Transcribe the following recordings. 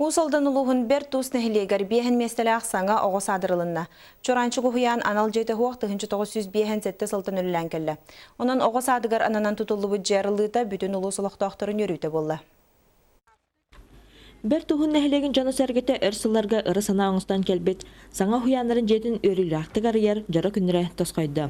Усалдан улуғын бір туыс нәхілегер бейхін местеләқ саңа оғыс адырылынна. Чоранчы құхиян анал жеті хуақ 1907 сылтын үлілән келі. Онын оғыс адығыр ананан тұтылы бұд жарылыда бүтін ұлы сұлықтақтырын өрүйті болды. Бір туғын нәхілеген жаны сәргеті өрсілларға ұры сана оңыстан келбет, саңа хуянарын жетін өріліақты қарияр жара күнірі тосқайды.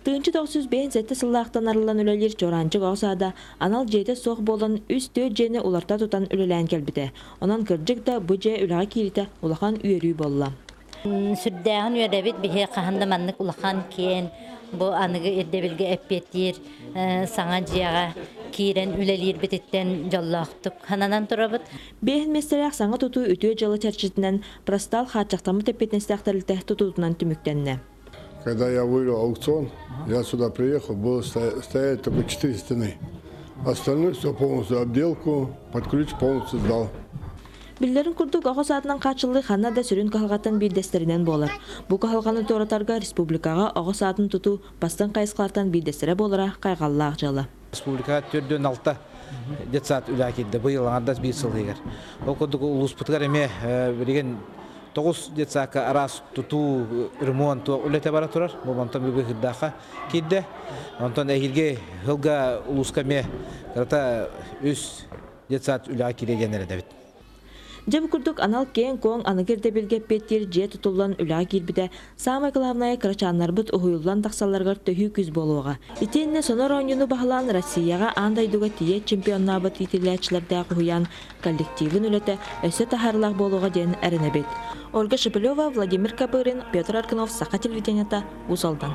1907 сыллақтан арылан үлелер жоранчы ғауысада анал жеті соқ болын үсті жені уларта тұтан үлелән келбеті. Онан кірджік да бұ же үліға кейліті улақан үйерүй болла. Сүрдәғін үйеребет біге қағында маннық улақан кен, бұл анығы ердебілге әппеттер, саңа жияға кирен үлелер бететтен жаллақтық хананан тұрабыт. Бейхін местеләқ саңа тұту өтуе жалы тәрчетінен простал хатчақтамы тәппетнестәқтарылты тұтуытынан түміктенне. Когда я выиграл аукцион, я сюда приехал, было стоять только 4 стены. Остальное все полностью обделку, под ключ полностью сдал. Биллерин курдук ағыз атынан қачылы ханна да сүрін қағылғаттан билдестерінен болар. Бұ қағылғаны торатарға республикаға ағыз атын тұту бастан қайысқылартан билдестері болара қайғаллақ жалы. Республика түрден алты детсат үлі әкелді. Бұйыл аңардас бір сыл егер. Ол күрдік ұлыс бұтығар әме бірген 9 детсақа арас тұту ремонт үлеті бара тұрар. Бұл онтан бүгі қырдақа кейді. Онтан әйілге ғылға ұлысқа ме үз детсат үлі әкелегенері дәбет. Жабы күрдік анал кен коң анығырды білгеп беттер же тұтылан үліға келбіде самай қылавнайы қырачанлар бұд ұхуылан тақсаларғар төхі күз болуға. Итенне сонор ойыны бағылан Россияға андайдуға тие чемпионна бұд итіләчілерді құхуян коллективін үлеті өсі тахарлақ болуға ден әрінебет. Ольга Шепелева, Владимир Капырин, Петр Арканов, Сақа телевиденията, Усалдан.